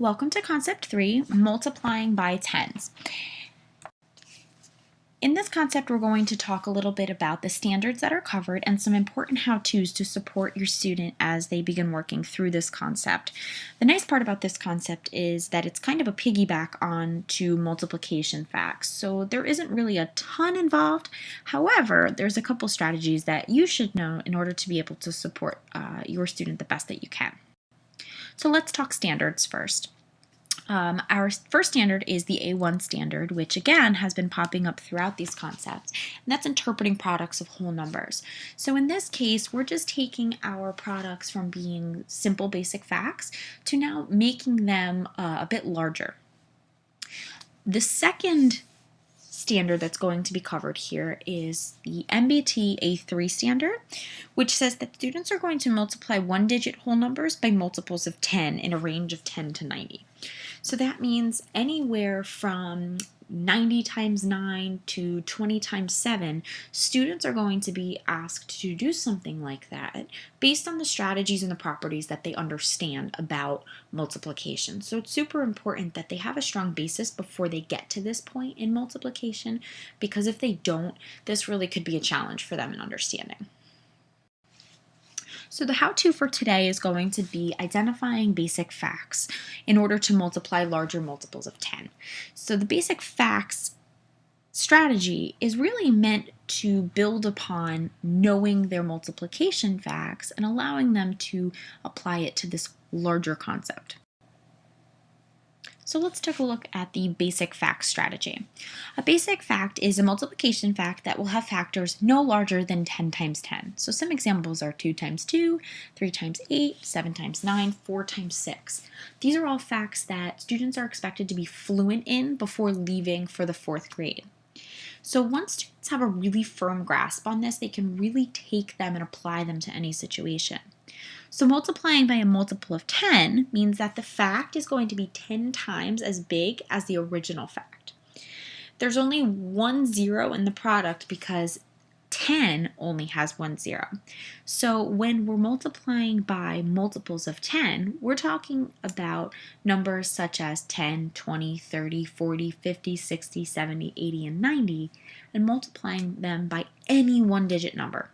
Welcome to Concept 3, Multiplying by Tens. In this concept, we're going to talk a little bit about the standards that are covered and some important how-tos to support your student as they begin working through this concept. The nice part about this concept is that it's kind of a piggyback on to multiplication facts, so there isn't really a ton involved. However, there's a couple strategies that you should know in order to be able to support your student the best that you can. So let's talk standards first. Our first standard is the A1 standard, which again has been popping up throughout these concepts, and that's interpreting products of whole numbers. So in this case, we're just taking our products from being simple basic facts to now making them a bit larger. The second standard that's going to be covered here is the MBT A3 standard, which says that students are going to multiply one-digit whole numbers by multiples of 10 in a range of 10 to 90. So that means anywhere from 90 times 9 to 20 times 7, students are going to be asked to do something like that based on the strategies and the properties that they understand about multiplication. So it's super important that they have a strong basis before they get to this point in multiplication, because if they don't, this really could be a challenge for them in understanding. So the how-to for today is going to be identifying basic facts in order to multiply larger multiples of 10. So the basic facts strategy is really meant to build upon knowing their multiplication facts and allowing them to apply it to this larger concept. So let's take a look at the basic fact strategy. A basic fact is a multiplication fact that will have factors no larger than 10 times 10. So some examples are 2 times 2, 3 times 8, 7 times 9, 4 times 6. These are all facts that students are expected to be fluent in before leaving for the 4th grade. So once students have a really firm grasp on this, they can really take them and apply them to any situation. So multiplying by a multiple of 10 means that the fact is going to be 10 times as big as the original fact. There's only one zero in the product because 10 only has one zero. So when we're multiplying by multiples of 10, we're talking about numbers such as 10, 20, 30, 40, 50, 60, 70, 80, and 90, and multiplying them by any one-digit number.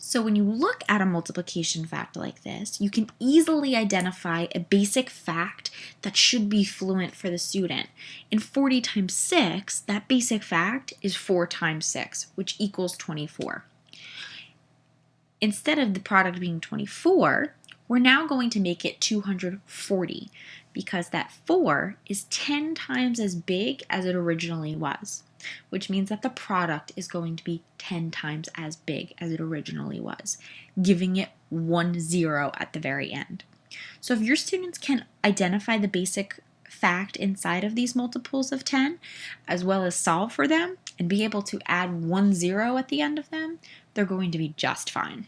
So when you look at a multiplication fact like this, you can easily identify a basic fact that should be fluent for the student. In 40 times 6, that basic fact is 4 times 6, which equals 24. Instead of the product being 24, we're now going to make it 240 because that 4 is 10 times as big as it originally was, which means that the product is going to be 10 times as big as it originally was, giving it 1 0 at the very end. So if your students can identify the basic fact inside of these multiples of 10, as well as solve for them and be able to add 1 0 at the end of them, they're going to be just fine.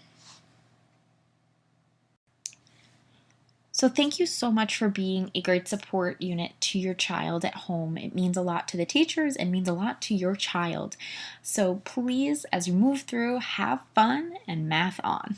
So thank you so much for being a great support unit to your child at home. It means a lot to the teachers and means a lot to your child. So please, as you move through, have fun and math on.